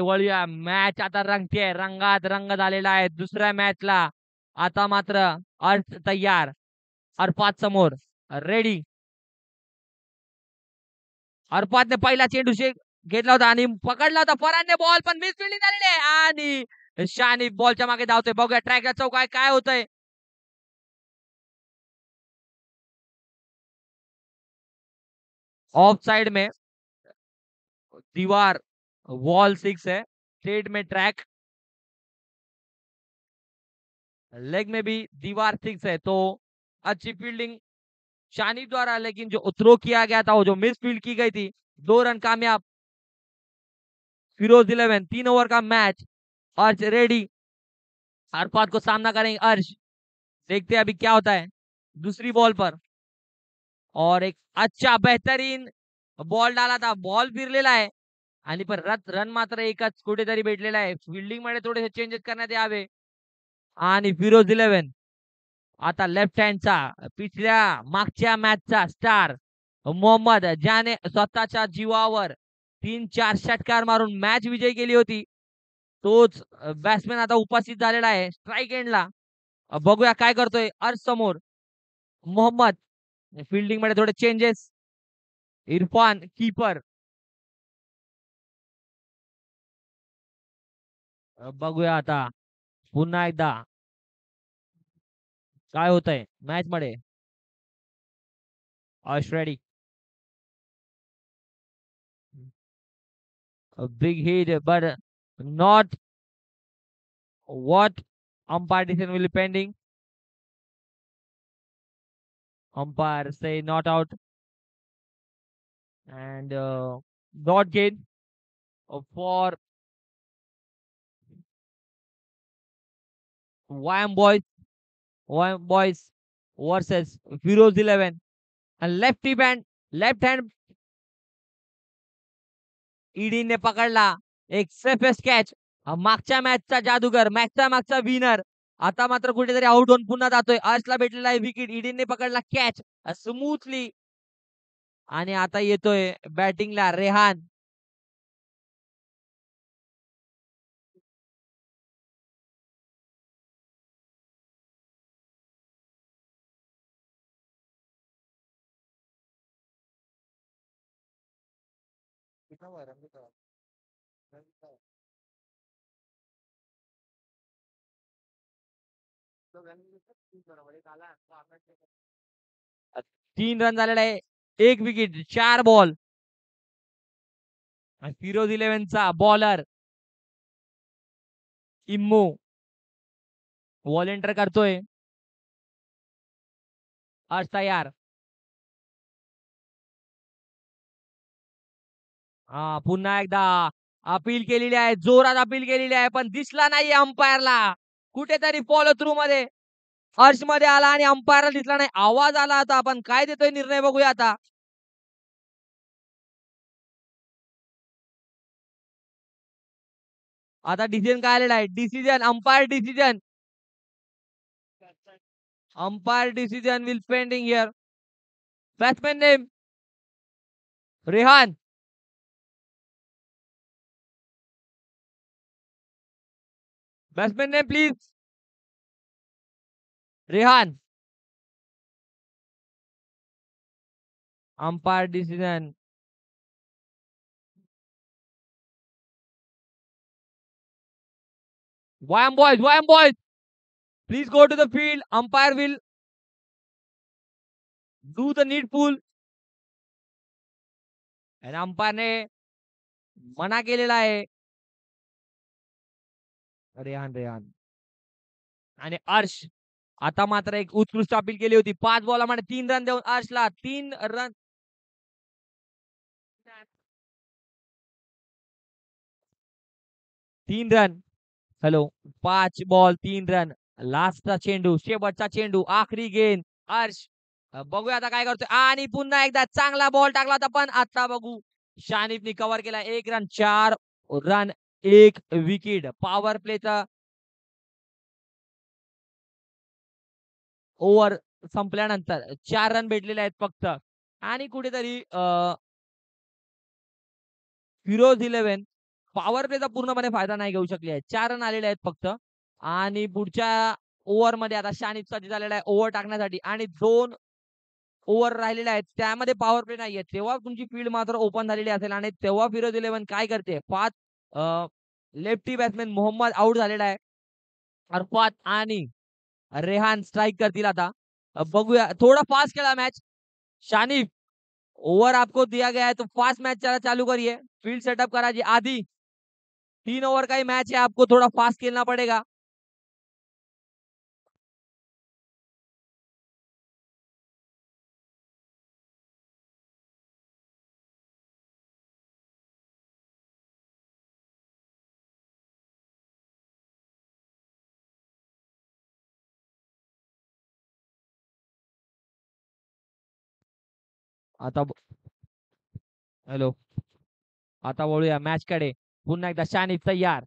वळूया. मॅच आता रंगतेय. रंगात रंग झालेला आहे. दुसऱ्या मॅचला आता मात्र अर्थ तयार. अर्फात समोर रेडी. अर्फातने पहिला चेंडू घेतला होता आणि पकडला होता फरहानने बॉल, पण मिस फील्डिंग झालेली आहे आणि शानिफ बॉलच्या मागे धावतोय. बघूया ट्रॅकला चौक आहे, काय होतंय. ऑफ साइड में दीवार, वॉल 6 है, स्ट्रेट में ट्रैक, लेग में भी दीवार 6 है। तो अच्छी फील्डिंग शानिफ द्वारा, लेकिन जो थ्रो किया गया था, वो जो मिस फील्ड की गई थी, 2 रन कामयाब। फिरोज 11 3 ओवर का मैच। अर्श रेडी, अरफात को सामना करेंगे अर्श। देखते हैं अभी क्या होता है दूसरी बॉल पर। और एक अच्छा बेहतरीन बॉल डाला था, बॉल फिरलेला आहे आणि पण रन मात्र एकच कुठेतरी भेटलेला आहे। फिल्डिंग मध्ये थोडेसे चेंजेस करण्यात यावे। आणि फिरोज 11 आता लेफ्ट हँडचा पिछल्या मागच्या मॅचचा स्टार मोहम्मद, ज्याने स्वतःच्या जीवावर 3-4 षटकार मारून मॅच विजयी केली होती, तोच बॅट्समॅन आता उपस्थित झालेला आहे स्ट्राईक एंडला। बघूया काय करतोय अर्श समोर। मोहम्मद, फील्डिंग मध्ये थोडे चेंजेस। इरफान कीपर, बघूया आता पुन्हा एकदा काय होतंय मॅच मध्ये। अर्श ready, big hit but not what umpire decision will be pending. Umpire say not out and not gain for YM boys. YM boys versus Firoz 11 and left hand ईडीने पकडला एक सेफेस्ट कॅच। मागच्या मॅचचा जादूगर, मॅचचा मागचा winner आता मात्र कुठेतरी out होऊन पुन्हा जातोय। अर्शला भेटलेला आहे विकेट, ईडीने पकडला कॅच स्मूथली आणि आता येतोय बॅटिंगला रेहान। तीन रन झालेला आहे, एक विकेट, 4 बॉल। फिरोज 11चा बॉलर इम्मू व्हॉलेंटियर करतोय। अर्श तयार, पुन्हा एकदा अपील केलेली आहे, जोरात अपील केलेली आहे, पण दिसला नाही अंपायरला। कुठेतरी फॉलो थ्रू मध्ये अर्श मध्ये आला आणि अंपायरला दिसला नाही। आवाज आला होता, पण काय देतोय निर्णय बघूया आता। आता डिसिजन काय आलेला आहे, decision umpire decision, umpire decision will pending here. Batsman name Rehan, batsman name please Rehan. Umpire decision, YM boys, please go to the field. Umpire will do the needful. आणि अंपायरने मना केलेला आहे। रेहान आणि अर्श आता मात्र एक उत्कृष्ट अपील केली होती। 5 बॉलामध्ये 3 रन देऊन अर्शला 3 run, 3 run, hello, 5 ball 3 run. लास्टचा चेंडू, शेवटचा चेंडू, आखरी गेंद अर्श। बघूया आता काय करतोय आणि पुन्हा एकदा चांगला बॉल टाकला होता, पण आता बघू शानिफने कव्हर केला। 1 रन, 4 रन, 1 विकेट। पॉवर प्लेचा ओव्हर संपल्यानंतर 4 रन भेटलेले आहेत फक्त। आणि कुठेतरी फिरोज 11 पॉवर प्लेचा पूर्णपणे फायदा नाही घेऊ शकली आहे. 4 रन आलेले आहेत फक्त आणि पुढच्या ओव्हरमध्ये आता शानिकचा झालेला आहे ओव्हर टाकण्यासाठी आणि 2 ओव्हर राहिलेले आहेत. त्यामध्ये पॉवर प्ले नाहीये. तेव्हा तुमची फील्ड मात्र ओपन झालेली असेल आणि तेव्हा फिरोज 11 काय करते? 5 लेफ्टी बॅट्समन मोहम्मद आउट झालेला आहे. अरफात आणि रेहान स्ट्राइक करतील आता. बघूया थोड़ा फास्ट खेला मैच। शानिफ ओवर आपको दिया गया है तो फास्ट मैच चला चालू करिए। फील्ड सेटअप करा जी आधी 3 ओवर का ही मैच है आपको थोड़ा फास्ट खेलना पड़ेगा। आता हॅलो आता वळूया मॅचकडे. पुन्हा एकदा शानिफ तयार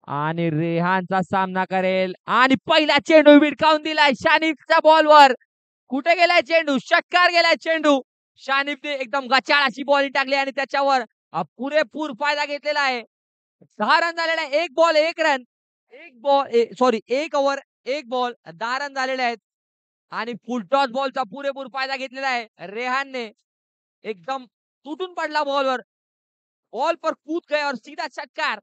आणि रेहानचा सामना करेल आणि पहिला चेंडू भिरकावून दिलाय शानिफच्या बॉलवर. कुठे गेलाय चेंडू? षटकार गेलाय चेंडू. शानिफने एकदम गचाळ अशी बॉल टाकली आणि त्याच्यावर पुरेपूर फायदा घेतलेला आहे. 6 रन झालेले आहे. 1 ball 1 run. 1 ball sorry 1 over 1 ball 10 run झालेले आहेत आणि फुल टॉस बॉलचा पुरेपूर फायदा घेतलेला आहे. रेहानने एकदम तुटून पडला बॉलवर. बॉल पर कूद गए और सीधा छक्कार।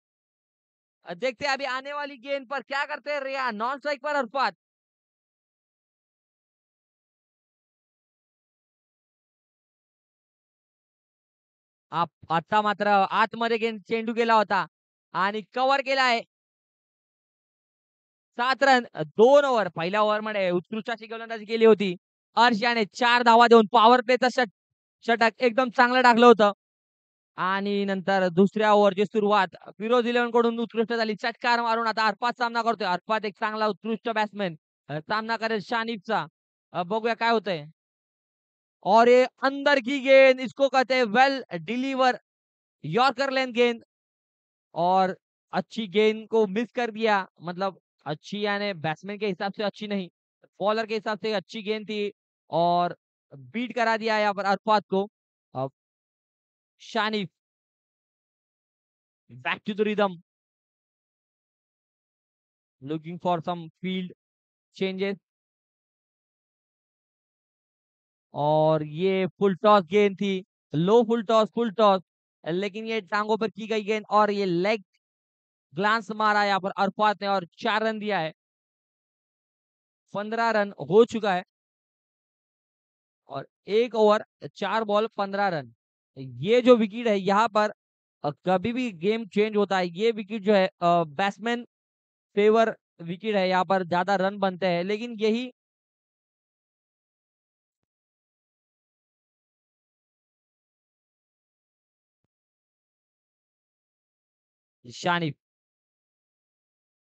देखते हैं अभी आने वाली गेंद पर क्या करते हैं रेहान। नॉन स्ट्राइक पर अरफात। आता मात्र आतमध्ये चेंडू गेला होता आणि कव्हर केलाय. 7 रन 2 ओव्हर. पहिल्या ओव्हरमध्ये उत्कृष्ट अशी गोलंदाजी केली होती. हर्ष याने 4 धावा देऊन पॉवर प्लेचा षटक एकदम चांगलं टाकलं होतं. आणि नंतर दुसऱ्या ओव्हरची सुरुवात फिरोज 11 कडून उत्कृष्ट झाली. षटकार मारून आता अरफात सामना करतोय. अरफात एक चांगला उत्कृष्ट बॅट्समन सामना करेल शानिफचा. बघूया काय होतंय. और ये अंदर की गेंद इसको कहते हैं वेल डिलीवर यॉर्कर लेंथ गेंद और अच्छी गेंद को मिस कर दिया। मतलब अच्छी यानी बैट्समैन के हिसाब से अच्छी नहीं, बॉलर के हिसाब से अच्छी गेंद थी और बीट करा दिया यहाँ पर अरफात को। अब Shanif back to the rhythm, looking for some field changes और ये फुल टॉस गेंद थी। लो फुल टॉस लेकिन ये टांगों पर की गई गेंद और ये लेग ग्लांस मारा यहाँ पर अरफात ने और 4 रन दिया है। 15 रन हो चुका है और 1 ओवर 4 बॉल 15 रन। ये जो विकेट है यहाँ पर कभी भी गेम चेंज होता है। ये विकेट जो है बैट्समैन फेवर विकेट है, यहाँ पर ज्यादा रन बनते हैं लेकिन यही शानिफ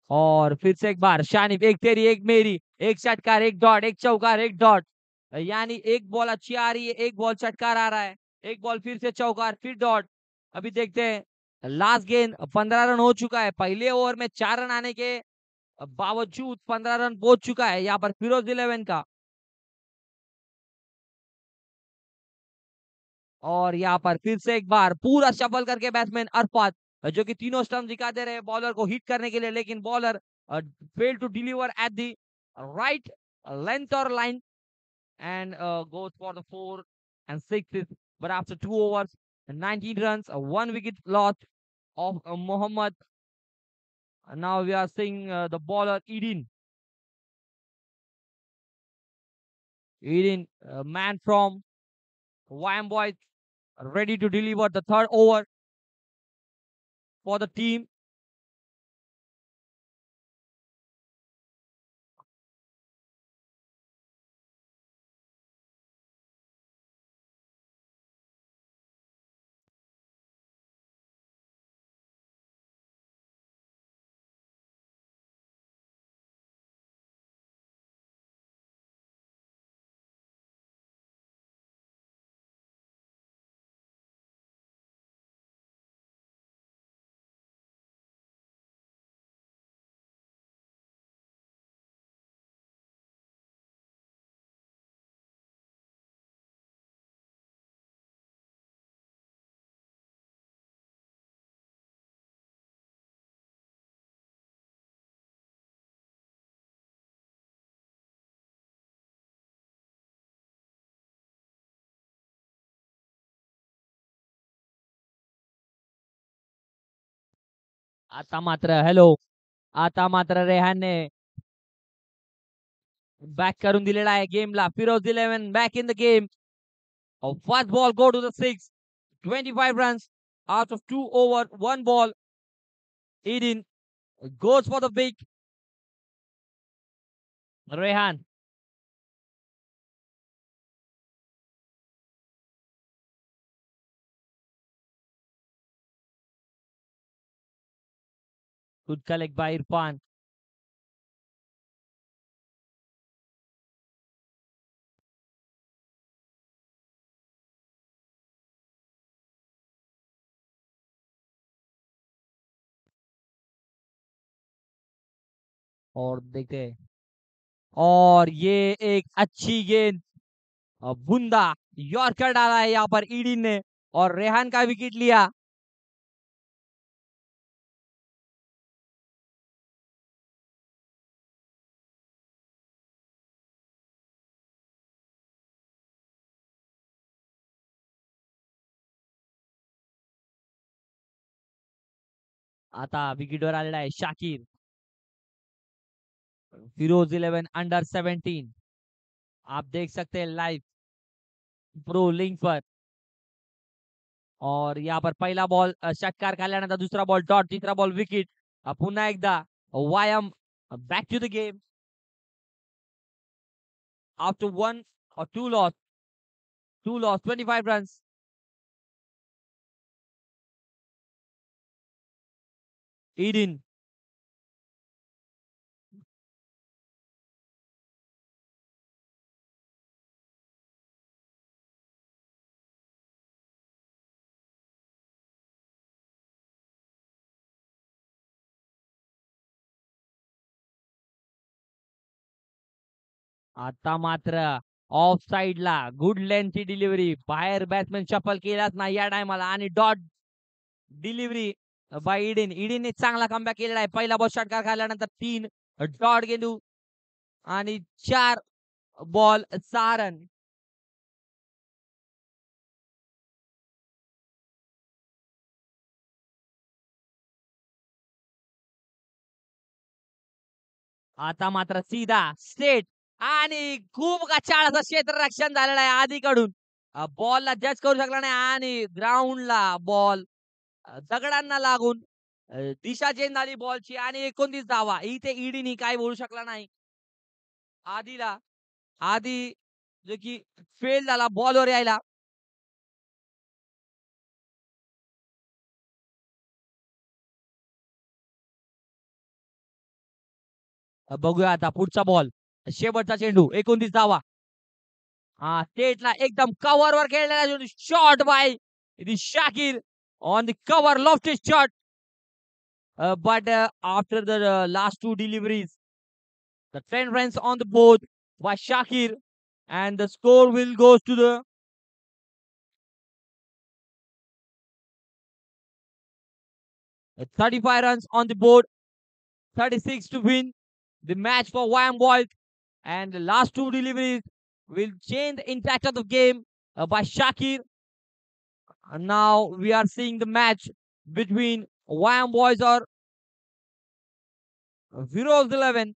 और फिर से एक बार शानिफ, एक तेरी एक मेरी, एक षटकार एक डॉट, एक चौकार एक डॉट। यानी एक बॉल अच्छी आ रही है, एक बॉल षटकार आ रहा है, एक बॉल फिर से चौकार फिर डॉट। अभी देखते हैं लास्ट गेंद। 15 रन हो चुका है। पहले ओवर में 4 रन आने के बावजूद 15 रन पहुंच चुका है यहाँ पर फिरोज 11 का। और यहाँ पर फिर से एक बार पूरा शफल करके बैट्समैन अरफात जो कि तीनों स्टंप दिखा दे रहे हैं बॉलर को हिट करने के लिए, लेकिन bowler fail to deliver at the right length और line and goes for the 4 and 6. But after 2 overs, 19 runs, 1 wicket lost of Mohammad. Now we are seeing the bowler Edin. Edin, man from Wham Boys, ready to deliver the third over for the team. आता मात्र रेहानने back करून दिलेला आहे गेमला. Firoz 11 back in the game. First ball go to the 6. 25 runs out of 2 over 1 ball. Eden goes for the big. Rehan. Good collect by Irfan. और देखते हैं, और ये एक अच्छी गेंद, बुंदा यॉर्कर डाला है यहाँ पर ईडीन ने और रेहान का विकेट लिया. आता विकेटवर आलेला आहे शाकिर. फिरोज 11 अंडर 17. आप देख सकते हैं लाइव प्रो लिंक पर. और यहाँ पर पहिला बॉल षटकार खाल्ल्यानंतर दुसरा बॉल डॉट, तिसरा बॉल विकेट. पुन्हा एकदा व्यायाम back to the game after 1 or 2 loss. 25 runs. Eden. आता मात्र ऑफ साइडला गुड लेंथची डिलिव्हरी. बाहेर बॅट्समॅन चपल केलाच नाही या टायमाला आणि डॉट डिलिव्हरी बाय इडेन. इडेनने चांगला कमबॅक केलेला आहे. पहिला बॉल षटकार खाल्ल्यानंतर 3 डॉट गेंदू आणि 4 बॉल 6 रन. आता मात्र सीधा स्ट्रेट आणि खूप कचाळाचं क्षेत्ररक्षण झालेलं आहे आधीकडून. बॉलला जज करू शकला नाही आणि ग्राउंडला बॉल दगडांना लागून दिशा चेंज झाली बॉलची आणि 29 धावा. इथे ईडीनी काय बोलू शकला नाही. आधीला आधी जो की फेल झाला बॉलवर यायला. बघूया आता पुढचा बॉल. शेवटचा चेंडू 29 धावा. हा स्टेटला एकदम कव्हरवर खेळलेला shot by Shakir on the cover. Lofted shot. But after the last two deliveries, the 10 runs on the board by Shakir, and the score will go to the 35 runs on the board, 36 to win the match for Wham Boys. And the last two deliveries will change the impact of the game by Shakir. And now we are seeing the match between Wham Boys or Heroes 11.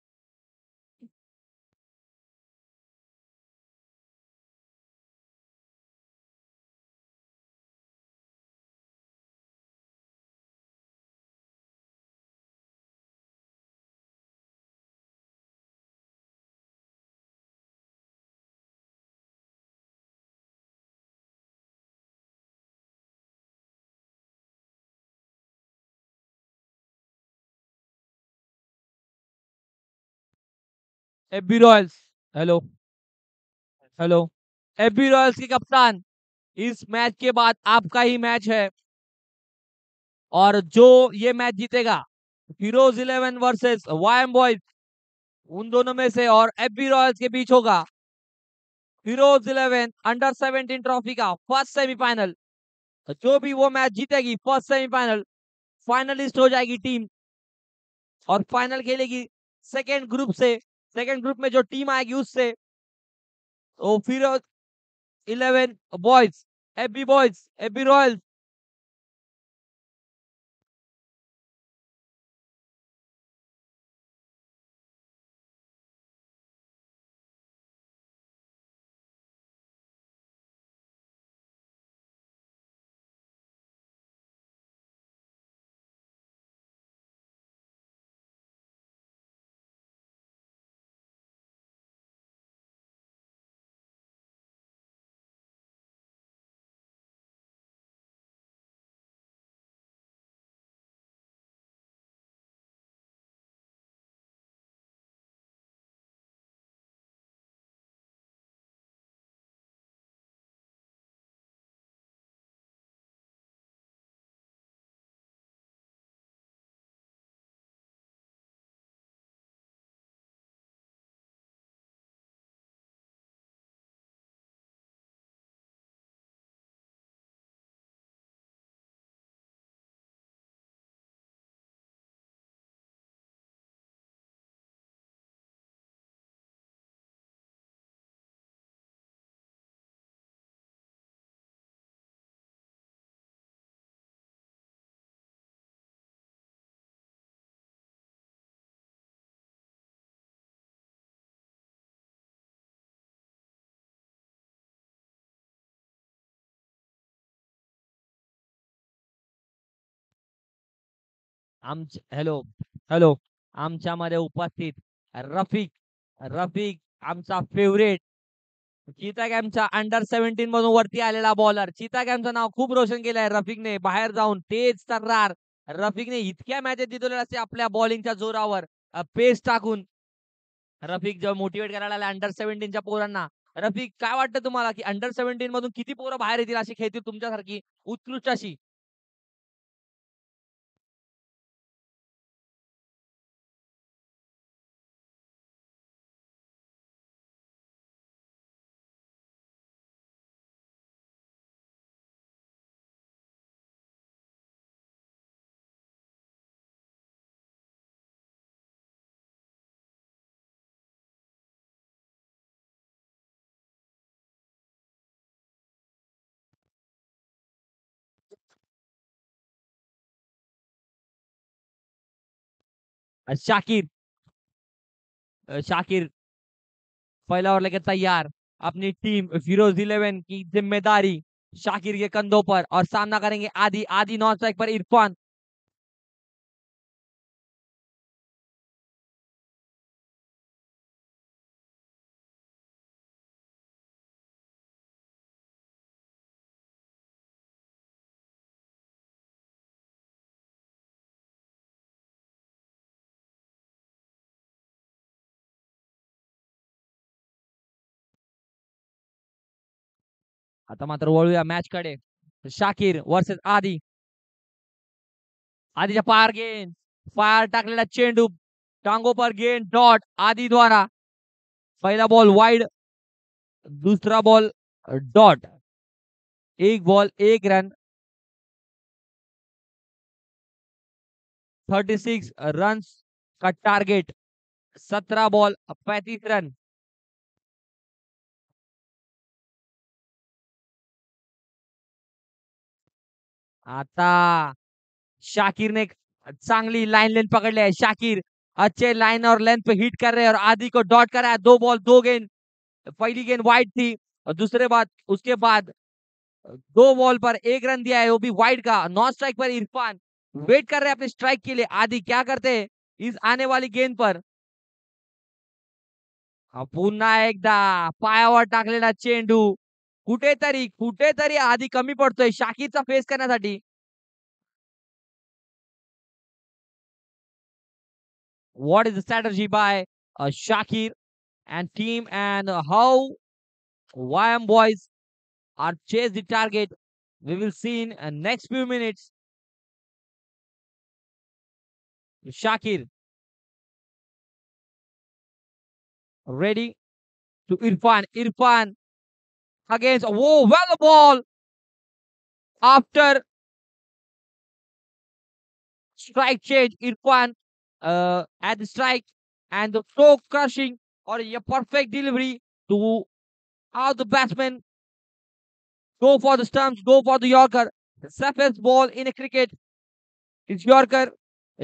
FB Royals. Hello hello. FB Royals के कप्तान, इस match के बाद आपका ही match है और जो ये मैच जीतेगा फिरोज 11 वर्सेस वायम बॉयज, उन दोनों में से और FB रॉयल्स के बीच होगा फिरोज 11 अंडर 17 ट्रॉफी का फर्स्ट सेमीफाइनल. जो भी वो मैच जीतेगी फर्स्ट सेमीफाइनल, फाइनलिस्ट हो जाएगी टीम और फाइनल खेलेगी सेकेंड ग्रुप से. सेकेंड ग्रुप में जो टीम आएगी उससे. तो Firoz 11 boys, FB royals hello hello आमच्यामध्ये उपस्थित रफिक रफिक आमचा फेवरेट चीता गेमच्या अंडर 17 मधून वरती आलेला बॉलर. चीता गेमचं नाव खूप रोशन केलंय रफिकने बाहेर जाऊन तेज तर्रार. रफिकने इतक्या मॅचेस जितवलेल्या असते आपल्या बॉलिंगच्या जोरावर पेस टाकून. रफिक जेव्हा मोटिवेट करायला आला अंडर 17च्या पोरांना. रफिक काय वाटतं तुम्हाला की अंडर 17 मधून किती पोरं बाहेर येतील अशी खेळतील तुमच्यासारखी उत्कृष्ट अशी? शाकिर शाकिर पहला ओवर लेके तैयार. अपनी टीम फिरोज 11 की जिम्मेदारी शाकिर के कंधों पर और सामना करेंगे आदि आदि नॉन स्ट्राइक पर इरफान. आता मात्र वळूया मॅच कडे. शाकिर वर्सेस आदी. आदीच्या पार गेंद फार टाकलेला चेंडू टांगों पर गेंद डॉट आदि द्वारा. पहला बॉल वाइड दूसरा बॉल डॉट. एक बॉल एक रन. 36 रन का टारगेट. 17 ball 35 run. आता शाकिर ने चांगली लाइन लेंथ पकड़ लिया है. शाकिर अच्छे लाइन और लेंथ पे हिट कर रहे हैं और आदि को डॉट कर रहा है. दो बॉल दो गेंद. पहली गेंद वाइड थी और दूसरे बाद उसके बाद दो बॉल पर एक रन दिया है वो भी वाइड का. नॉन स्ट्राइक पर इरफान वेट कर रहे हैं अपने स्ट्राइक के लिए. आदि क्या करते हैं इस आने वाली गेंद पर. पुन्हा एकदा पायावर टाकलेला चेंडू. कुठेतरी कुठेतरी आधी कमी पडतोय शाकिरचा फेस करण्यासाठी. What is the strategy by Shakir and team and how YM boys are chase the target? We will see in next few minutes. Shakir ready to Irfan. Irfan against whoa, well the ball after strike change. Irfan at the strike and the so crushing or a perfect delivery to how the batsman go for the stumps, go for the Yorker. The safest ball in a cricket is Yorker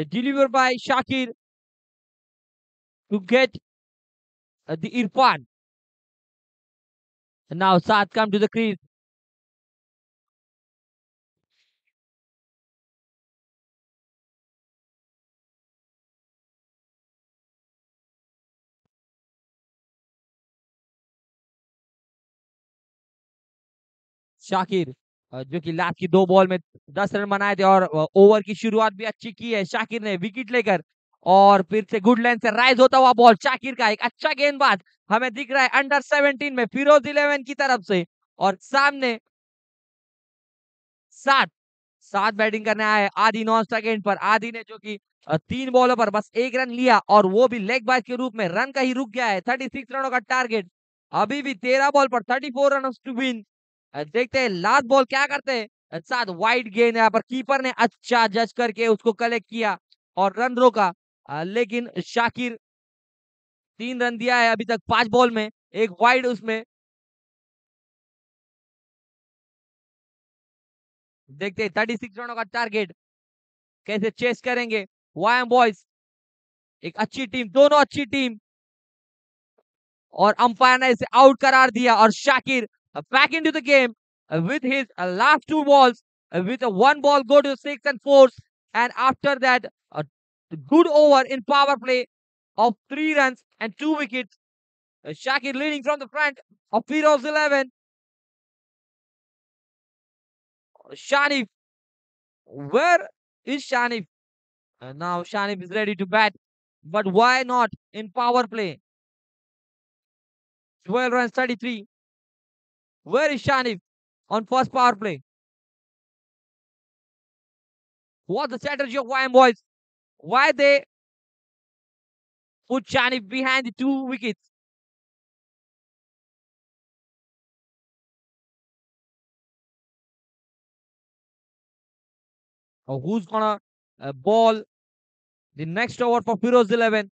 delivered by Shakir to get the Irfan. And now Saad come to the crease. Shakir जो कि last की दो ball में 10 run बनाए थे और over की शुरुआत भी अच्छी की है शाकिर ने विकेट लेकर. और फिर से गुड लाइन से राइज होता हुआ बॉल शाकिर का एक अच्छा गेंदबाज हमें दिख रहा है अंडर 17 में फिरोज 11 की तरफ से. और सामने सात सात बैटिंग करने आए हैं आदि नॉन स्ट्राइक एंड पर. आदि ने जो कि 3 बॉलों पर बस एक रन लिया और वो भी लेग बाज के रूप में रन का ही रुक गया है. 36 रनों का टारगेट. अभी भी 13 बॉल पर 34 रन टू विन. देखते हैं लास्ट बॉल क्या करते हैं. साथ वाइड गेंद यहाँ पर कीपर ने अच्छा जज करके उसको कलेक्ट किया और रन रोका. लेकिन शाकिर 3 रन दिया है अभी तक 5 बॉल में. एक वाइड उसमें. देखते हैं 36 रनों का टारगेट कैसे चेस करेंगे वायम बॉयज. एक अच्छी टीम दोनों अच्छी टीम. और अंपायर ने इसे आउट करार दिया और Shakir back into the game with his last 2 balls with a 1 ball go to 6 and 4. And after that, a good over in power play of 3 runs and 2 wickets. Shakir leading from the front of Feroz 11. Shanif, where is Shanif? Now Shanif is ready to bat, but why not in power play? 12 runs, 33. Where is Shanif on first power play? What's the strategy of YM boys? Why they put Shanif behind the 2 wickets? Or who's gonna ball the next over for Feroz 11?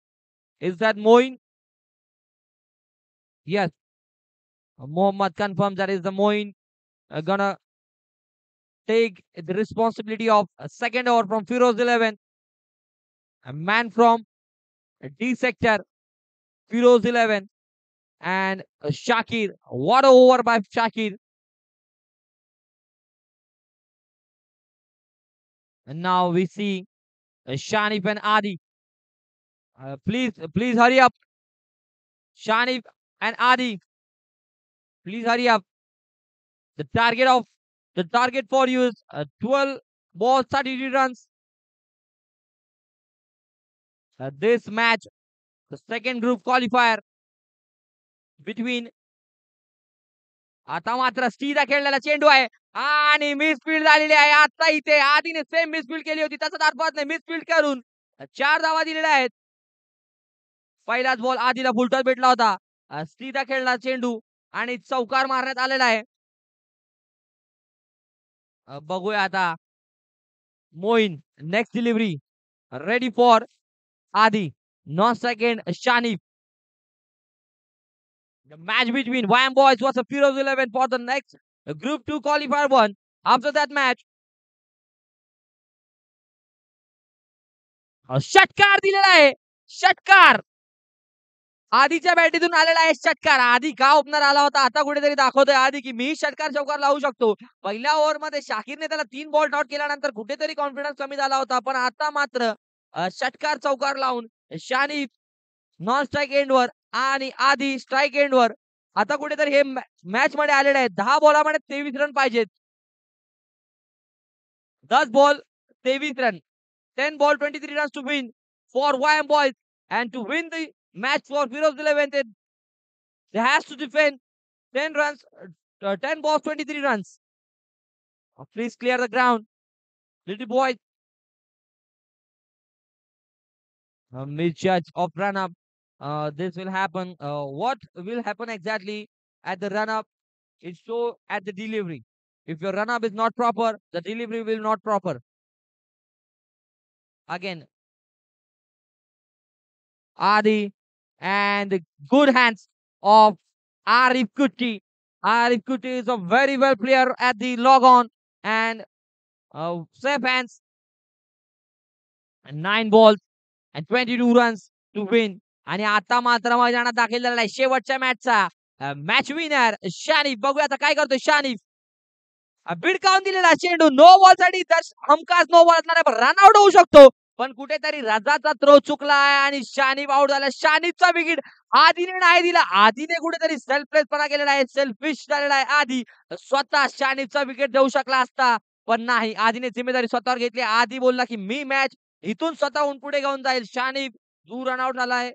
Is that Moin? Yes, Mohammad confirms that is the Moin gonna take the responsibility of a second over from Feroz 11. A man from D sector, Feroz 11. And Shakir, what a over by Shakir. And now we see Shanif and Adi. Please hurry up. Shanif and Adi, please hurry up. The target for you is 12 balls, 33 runs. This match, the second group qualifier between आता मात्र सीधा खेळलेला चेंडू आहे आणि misfield झालेली आहे. आता इथे आधीने सेम मिसफील्ड केली होती तसंच अर्थात मिसफील्ड करून 4 धावा दिलेल्या आहेत. पहिलाच बॉल आधीला फुलटॉस भेटला होता. सीधा खेळला चेंडू आणि चौकार मारण्यात आलेला आहे. बघूया आता Moin next delivery ready for Adi. No second, Shanif. The match between YM Boys was a Feroz 11 for the next Group 2 qualifier 1. After that match, षटकार दिलेला आहे. षटकार आधीच्या बॅटीतून आलेला आहे षटकार. आधी का ओपनर आला होता आता कुठेतरी दाखवतोय आधी की मी षटकार चौकार लावू शकतो. पहिल्या ओव्हरमध्ये शाकिरने त्याला 3 बॉल डॉट केल्यानंतर कुठेतरी कॉन्फिडन्स कमी झाला होता. पण आता मात्र षटकार चौकार लावून शानिफ नॉन स्ट्राईक एंडवर आणि आधी स्ट्राईक एंडवर आता कुठेतरी हे मॅच मध्ये आलेले आहेत. 10 बॉलामध्ये 23 रन पाहिजेत. 10 ball 23 run. 10 ball 23 runs to win for YM Boys, and to win the match for Feroz 11 they has to defend 10 runs 10 balls 23 runs. Please clear the ground, little boy. Misjudge of run up. This will happen. What will happen exactly at the run up? It show at the delivery. If your run up is not proper, the delivery will not proper. Again, Adi and the good hands of Arif Kutti. Arif Kutti is a very well player at the log on and safe hands. 9 balls and 22 runs to win. आणि आता मात्र मैदानात दाखल झालेला आहे शेवटच्या मॅचचा match winner शानिफ. बघूया आता काय करतोय शानिफ. बिडकावून दिलेला चेंडू नो बॉल साठी तर हमखास नो बॉल असणार आहे. रन आउट होऊ शकतो पण कुठेतरी रजाचा थ्रो चुकला आहे आणि शानिफ आउट झाला. शानिफचा विकेट आधीने नाही दिला. आधीने कुठेतरी सेल्फलेसपणा केलेला आहे. सेल्फिश झालेला आहे. आधी स्वतः शानिफचा विकेट देऊ शकला असता पण नाही. आधीने जिम्मेदारी स्वतःवर घेतली. आधी बोलला की मी मॅच इथून स्वतःहून पुढे घेऊन जाईल. शानिफ दूर रन आउट झाला आहे.